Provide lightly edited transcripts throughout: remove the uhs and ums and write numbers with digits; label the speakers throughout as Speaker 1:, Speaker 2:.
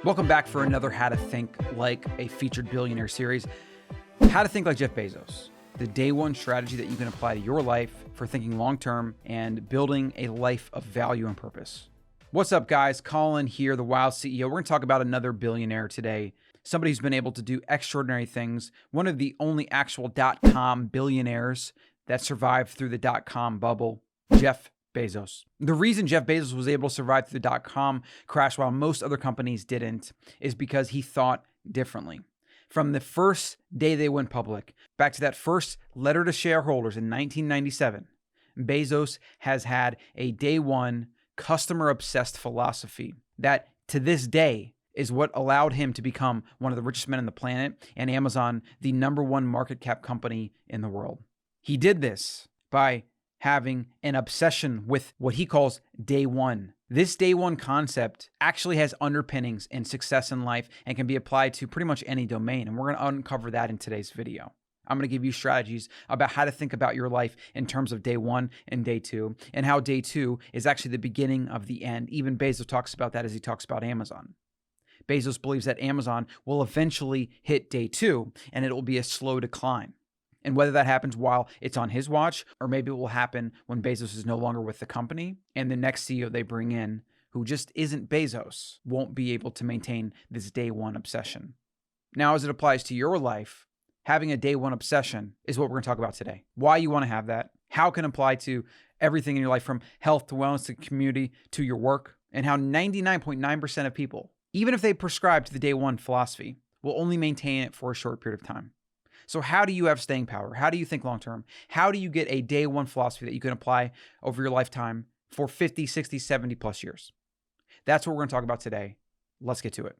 Speaker 1: Welcome back for another How to Think Like a Featured Billionaire series. How to Think Like Jeff Bezos, the day one strategy that you can apply to your life for thinking long-term and building a life of value and purpose. What's up, guys? Colin here, the Wild CEO. We're going to talk about another billionaire today, somebody who's been able to do extraordinary things, one of the only actual dot-com billionaires that survived through the dot-com bubble, Jeff Bezos. The reason Jeff Bezos was able to survive through the dot-com crash while most other companies didn't is because he thought differently. From the first day they went public, back to that first letter to shareholders in 1997, Bezos has had a day one customer-obsessed philosophy that to this day is what allowed him to become one of the richest men on the planet and Amazon the number one market cap company in the world. He did this by having an obsession with what he calls day one. This day one concept actually has underpinnings in success in life and can be applied to pretty much any domain. And we're going to uncover that in today's video. I'm going to give you strategies about how to think about your life in terms of day one and day two, and how day two is actually the beginning of the end. Even Bezos talks about that as he talks about Amazon. Bezos believes that Amazon will eventually hit day two and it will be a slow decline. And whether that happens while it's on his watch, or maybe it will happen when Bezos is no longer with the company and the next CEO they bring in, who just isn't Bezos, won't be able to maintain this day one obsession. Now, as it applies to your life, having a day one obsession is what we're going to talk about today. Why you want to have that, how it can apply to everything in your life from health to wellness to community to your work, and how 99.9% of people, even if they prescribe to the day one philosophy, will only maintain it for a short period of time. So how do you have staying power? How do you think long-term? How do you get a day one philosophy that you can apply over your lifetime for 50, 60, 70 plus years? That's what we're going to talk about today. Let's get to it.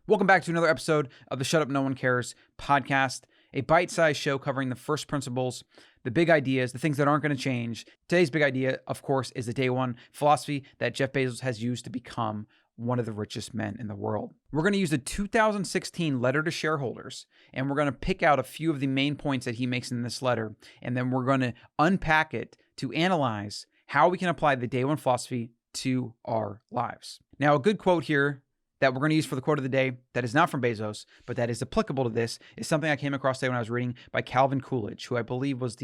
Speaker 1: Welcome back to another episode of the Shut Up No One Cares podcast, a bite-sized show covering the first principles, the big ideas, the things that aren't going to change. Today's big idea, of course, is the day one philosophy that Jeff Bezos has used to become one of the richest men in the world. We're going to use the 2016 letter to shareholders, and we're going to pick out a few of the main points that he makes in this letter, and then we're going to unpack it to analyze how we can apply the day one philosophy to our lives. Now, a good quote here that we're going to use for the quote of the day that is not from Bezos, but that is applicable to this, is something I came across today when I was reading by Calvin Coolidge, who I believe was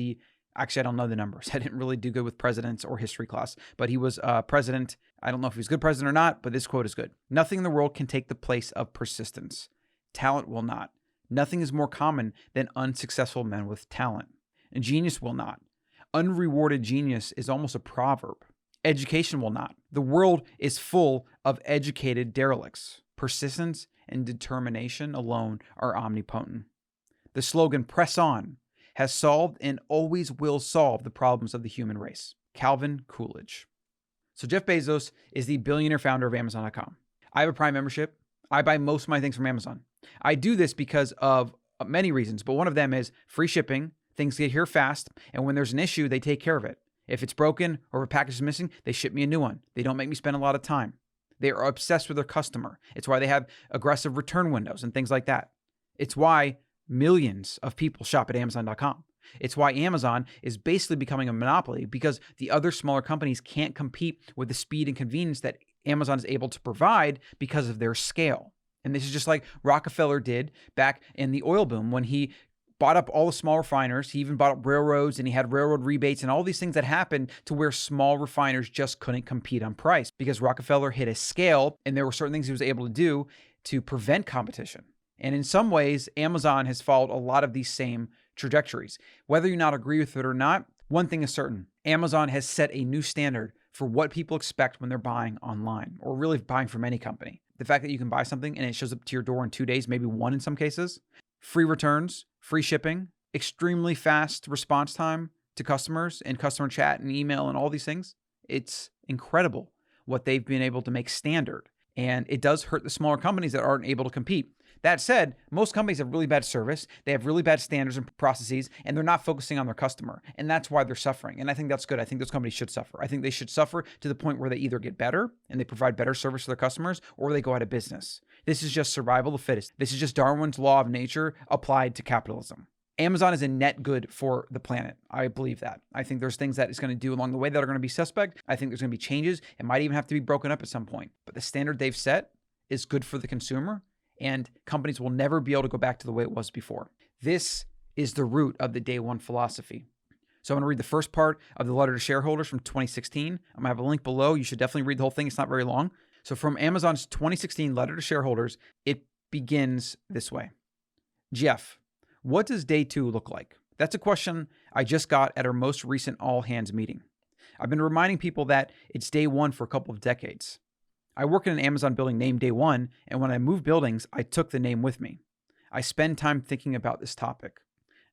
Speaker 1: actually, I don't know the numbers. I didn't really do good with presidents or history class, but he was president. I don't know if he was a good president or not, but this quote is good. Nothing in the world can take the place of persistence. Talent will not. Nothing is more common than unsuccessful men with talent. And genius will not. Unrewarded genius is almost a proverb. Education will not. The world is full of educated derelicts. Persistence and determination alone are omnipotent. The slogan, "Press on," has solved and always will solve the problems of the human race. Calvin Coolidge. So Jeff Bezos is the billionaire founder of Amazon.com. I have a Prime membership. I buy most of my things from Amazon. I do this because of many reasons, but one of them is free shipping. Things get here fast, and when there's an issue, they take care of it. If it's broken or if a package is missing, they ship me a new one. They don't make me spend a lot of time. They are obsessed with their customer. It's why they have aggressive return windows and things like that. It's why millions of people shop at Amazon.com. It's why Amazon is basically becoming a monopoly because the other smaller companies can't compete with the speed and convenience that Amazon is able to provide because of their scale. And this is just like Rockefeller did back in the oil boom when he bought up all the small refiners. He even bought up railroads and he had railroad rebates and all these things that happened to where small refiners just couldn't compete on price because Rockefeller hit a scale and there were certain things he was able to do to prevent competition. And in some ways, Amazon has followed a lot of these same trajectories. Whether you not agree with it or not, one thing is certain. Amazon has set a new standard for what people expect when they're buying online or really buying from any company. The fact that you can buy something and it shows up to your door in 2 days, maybe one in some cases, free returns, free shipping, extremely fast response time to customers and customer chat and email and all these things. It's incredible what they've been able to make standard. And it does hurt the smaller companies that aren't able to compete. That said, most companies have really bad service. They have really bad standards and processes, and they're not focusing on their customer. And that's why they're suffering. And I think that's good. I think those companies should suffer. I think they should suffer to the point where they either get better and they provide better service to their customers, or they go out of business. This is just survival of the fittest. This is just Darwin's law of nature applied to capitalism. Amazon is a net good for the planet. I believe that. I think there's things that it's going to do along the way that are going to be suspect. I think there's going to be changes. It might even have to be broken up at some point. But the standard they've set is good for the consumer, and companies will never be able to go back to the way it was before. This is the root of the day one philosophy. So I'm going to read the first part of the letter to shareholders from 2016. I'm going to have a link below. You should definitely read the whole thing. It's not very long. So from Amazon's 2016 letter to shareholders, it begins this way. Jeff, what does day two look like? That's a question I just got at our most recent all hands meeting. I've been reminding people that it's day one for a couple of decades. I work in an Amazon building named Day One, and when I moved buildings, I took the name with me. I spend time thinking about this topic.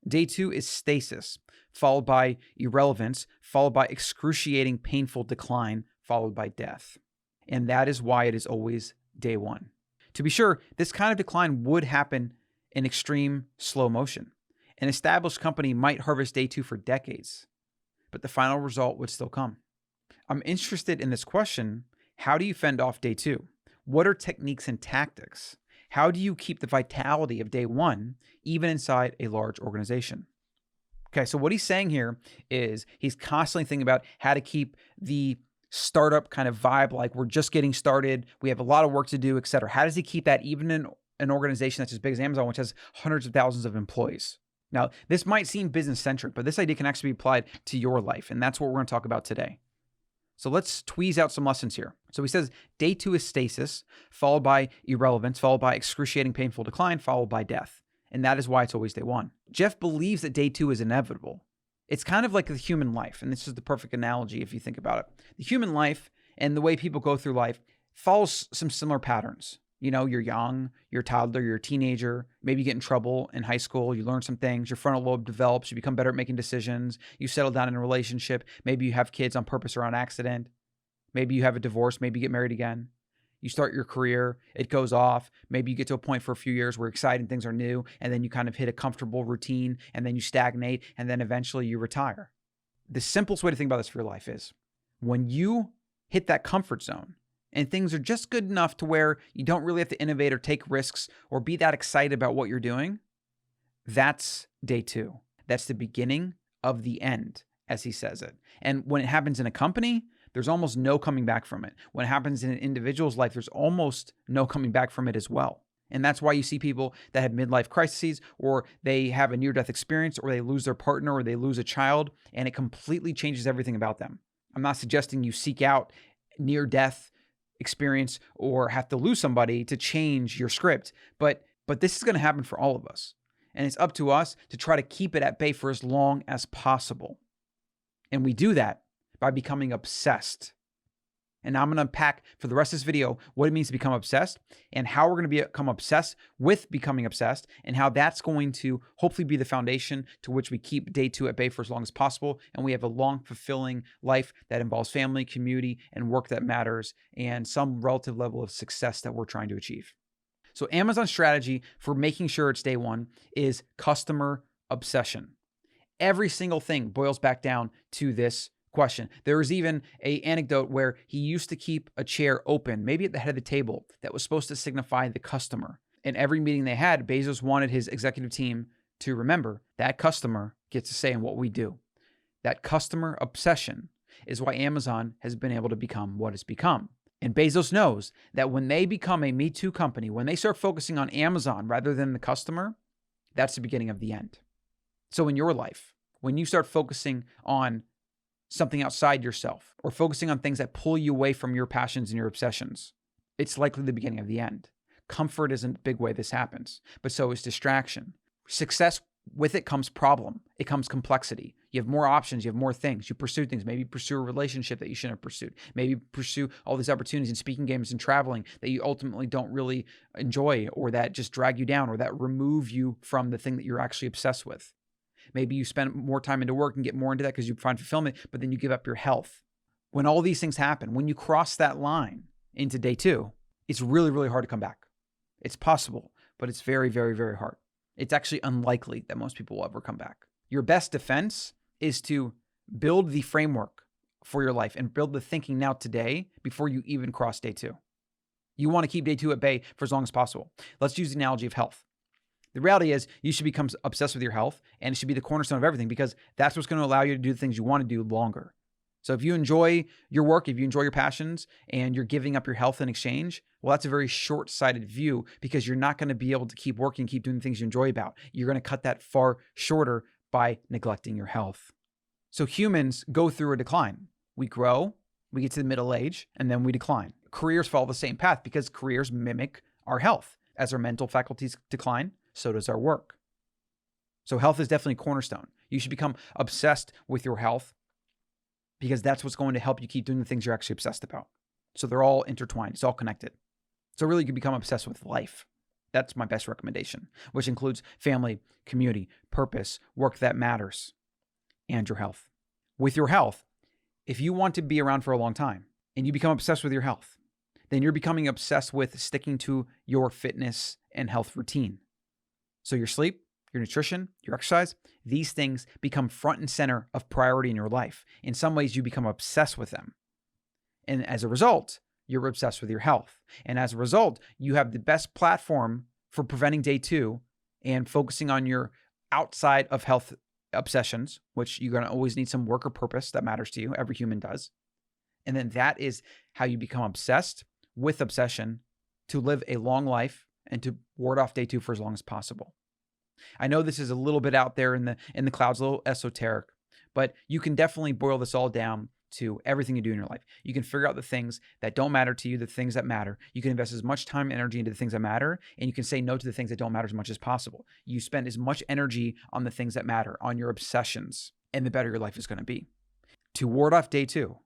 Speaker 1: Day two is stasis, followed by irrelevance, followed by excruciating, painful decline, followed by death. And that is why it is always day one. To be sure, this kind of decline would happen in extreme slow motion. An established company might harvest day two for decades, but the final result would still come. I'm interested in this question. How do you fend off day two? What are techniques and tactics? How do you keep the vitality of day one, even inside a large organization? Okay, so what he's saying here is he's constantly thinking about how to keep the startup kind of vibe, like we're just getting started, we have a lot of work to do, et cetera. How does he keep that even in an organization that's as big as Amazon, which has hundreds of thousands of employees? Now, this might seem business-centric, but this idea can actually be applied to your life, and that's what we're going to talk about today. So let's tweeze out some lessons here. So he says, day two is stasis, followed by irrelevance, followed by excruciating, painful decline, followed by death. And that is why it's always day one. Jeff believes that day two is inevitable. It's kind of like the human life, and this is the perfect analogy if you think about it. The human life and the way people go through life follows some similar patterns. You know, you're young, you're a toddler, you're a teenager, maybe you get in trouble in high school, you learn some things, your frontal lobe develops, you become better at making decisions, you settle down in a relationship, maybe you have kids on purpose or on accident, maybe you have a divorce, maybe you get married again. You start your career, it goes off, maybe you get to a point for a few years where exciting things are new, and then you kind of hit a comfortable routine, and then you stagnate, and then eventually you retire. The simplest way to think about this for your life is when you hit that comfort zone, and things are just good enough to where you don't really have to innovate or take risks or be that excited about what you're doing, that's day two. That's the beginning of the end, as he says it. And when it happens in a company, there's almost no coming back from it. When it happens in an individual's life, there's almost no coming back from it as well. And that's why you see people that have midlife crises, or they have a near-death experience, or they lose their partner, or they lose a child, and it completely changes everything about them. I'm not suggesting you seek out near-death experience or have to lose somebody to change your script, but this is going to happen for all of us. And it's up to us to try to keep it at bay for as long as possible. And we do that by becoming obsessed. And now I'm going to unpack for the rest of this video what it means to become obsessed and how we're going to become obsessed with becoming obsessed and how that's going to hopefully be the foundation to which we keep day two at bay for as long as possible. And we have a long, fulfilling life that involves family, community, and work that matters and some relative level of success that we're trying to achieve. So Amazon's strategy for making sure it's day one is customer obsession. Every single thing boils back down to this question. There was even an anecdote where he used to keep a chair open, maybe at the head of the table, that was supposed to signify the customer. In every meeting they had, Bezos wanted his executive team to remember that customer gets a say in what we do. That customer obsession is why Amazon has been able to become what it's become. And Bezos knows that when they become a Me Too company, when they start focusing on Amazon rather than the customer, that's the beginning of the end. So in your life, when you start focusing on something outside yourself or focusing on things that pull you away from your passions and your obsessions, it's likely the beginning of the end. Comfort isn't a big way this happens, but so is distraction. Success, with it comes problem. It comes complexity. You have more options. You have more things. You pursue things. Maybe pursue a relationship that you shouldn't have pursued. Maybe pursue all these opportunities in speaking games and traveling that you ultimately don't really enjoy, or that just drag you down, or that remove you from the thing that you're actually obsessed with. Maybe you spend more time into work and get more into that because you find fulfillment, but then you give up your health. When all these things happen, when you cross that line into day two, it's really, really hard to come back. It's possible, but it's very, very, very hard. It's actually unlikely that most people will ever come back. Your best defense is to build the framework for your life and build the thinking now today before you even cross day two. You want to keep day two at bay for as long as possible. Let's use the analogy of health. The reality is you should become obsessed with your health, and it should be the cornerstone of everything because that's what's going to allow you to do the things you want to do longer. So if you enjoy your work, if you enjoy your passions, and you're giving up your health in exchange, well, that's a very short-sighted view, because you're not going to be able to keep working, keep doing the things you enjoy about. You're going to cut that far shorter by neglecting your health. So humans go through a decline. We grow, we get to the middle age, and then we decline. Careers follow the same path because careers mimic our health. As our mental faculties decline, so does our work. So health is definitely a cornerstone. You should become obsessed with your health, because that's what's going to help you keep doing the things you're actually obsessed about. So they're all intertwined. It's all connected. So really, you can become obsessed with life. That's my best recommendation, which includes family, community, purpose, work that matters, and your health. With your health, if you want to be around for a long time and you become obsessed with your health, then you're becoming obsessed with sticking to your fitness and health routine. So your sleep, your nutrition, your exercise, these things become front and center of priority in your life. In some ways, you become obsessed with them. And as a result, you're obsessed with your health. And as a result, you have the best platform for preventing day 2 and focusing on your outside of health obsessions, which you're going to always need some work or purpose that matters to you. Every human does. And then that is how you become obsessed with obsession to live a long life and to ward off day 2 for as long as possible. I know this is a little bit out there in the clouds, a little esoteric, but you can definitely boil this all down to everything you do in your life. You can figure out the things that don't matter to you, the things that matter. You can invest as much time and energy into the things that matter, and you can say no to the things that don't matter as much as possible. You spend as much energy on the things that matter, on your obsessions, and the better your life is going to be. To ward off day 2,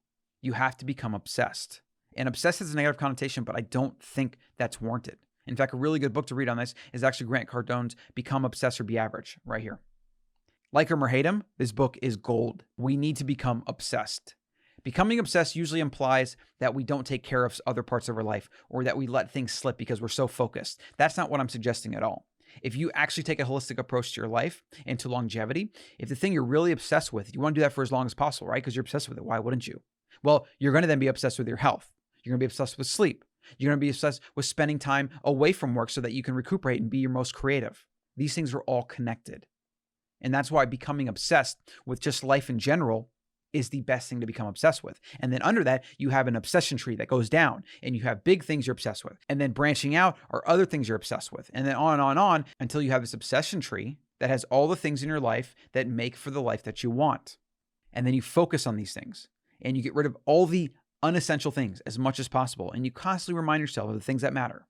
Speaker 1: you have to become obsessed. And obsessed has a negative connotation, but I don't think that's warranted. In fact, a really good book to read on this is actually Grant Cardone's Become Obsessed or Be Average, right here. Like him or hate him, this book is gold. We need to become obsessed. Becoming obsessed usually implies that we don't take care of other parts of our life, or that we let things slip because we're so focused. That's not what I'm suggesting at all. If you actually take a holistic approach to your life and to longevity, if the thing you're really obsessed with, you want to do that for as long as possible, right? Because you're obsessed with it. Why wouldn't you? Well, you're going to then be obsessed with your health. You're going to be obsessed with sleep. You're going to be obsessed with spending time away from work so that you can recuperate and be your most creative. These things are all connected. And that's why becoming obsessed with just life in general is the best thing to become obsessed with. And then under that, you have an obsession tree that goes down, and you have big things you're obsessed with. And then branching out are other things you're obsessed with. And then on and on until you have this obsession tree that has all the things in your life that make for the life that you want. And then you focus on these things, and you get rid of all the unessential things as much as possible. And you constantly remind yourself of the things that matter.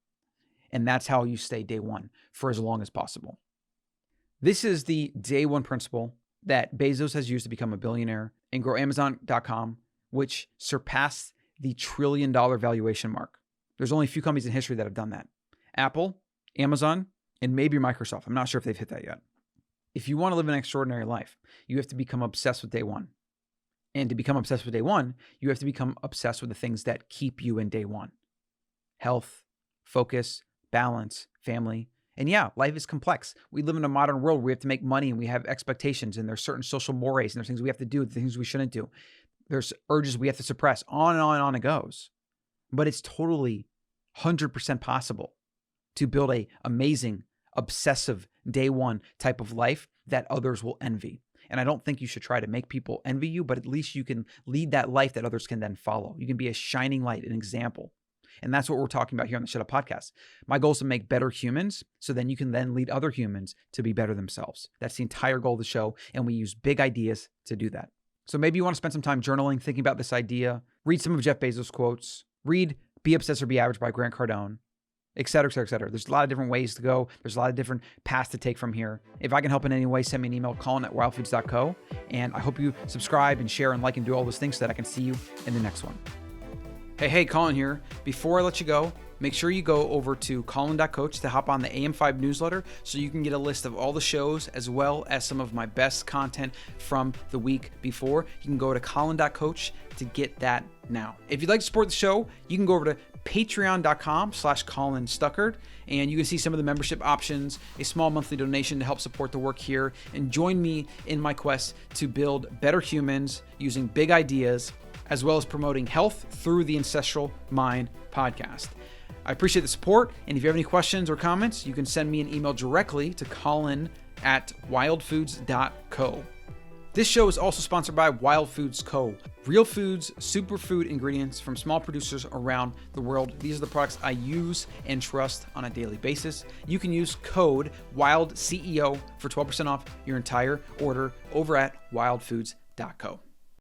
Speaker 1: And that's how you stay day 1 for as long as possible. This is the day 1 principle that Bezos has used to become a billionaire and grow Amazon.com, which surpassed the $1 trillion valuation mark. There's only a few companies in history that have done that. Apple, Amazon, and maybe Microsoft. I'm not sure if they've hit that yet. If you want to live an extraordinary life, you have to become obsessed with day 1. And to become obsessed with day 1, you have to become obsessed with the things that keep you in day 1. Health, focus, balance, family. And yeah, life is complex. We live in a modern world where we have to make money and we have expectations, and there's certain social mores and there's things we have to do, things we shouldn't do. There's urges we have to suppress. On and on and on it goes. But it's totally 100% possible to build an amazing, obsessive day 1 type of life that others will envy. And I don't think you should try to make people envy you, but at least you can lead that life that others can then follow. You can be a shining light, an example. And that's what we're talking about here on the Shut Up Podcast. My goal is to make better humans, so then you can then lead other humans to be better themselves. That's the entire goal of the show, and we use big ideas to do that. So maybe you want to spend some time journaling, thinking about this idea, read some of Jeff Bezos' quotes, read Be Obsessed or Be Average by Grant Cardone, et cetera, et cetera, et cetera. There's a lot of different ways to go. There's a lot of different paths to take from here. If I can help in any way, send me an email, colin@wildfoods.co. And I hope you subscribe and share and like and do all those things so that I can see you in the next one. Hey, Colin here. Before I let you go, make sure you go over to colin.coach to hop on the AM5 newsletter so you can get a list of all the shows as well as some of my best content from the week before. You can go to colin.coach to get that now. If you'd like to support the show, you can go over to patreon.com/Colin Stuckert, and you can see some of the membership options, a small monthly donation to help support the work here, and join me in my quest to build better humans using big ideas, as well as promoting health through the Ancestral Mind podcast. I appreciate the support, and if you have any questions or comments, you can send me an email directly to colin@wildfoods.co. This show is also sponsored by Wild Foods Co. Real foods, superfood ingredients from small producers around the world. These are the products I use and trust on a daily basis. You can use code WILDCEO for 12% off your entire order over at wildfoods.co.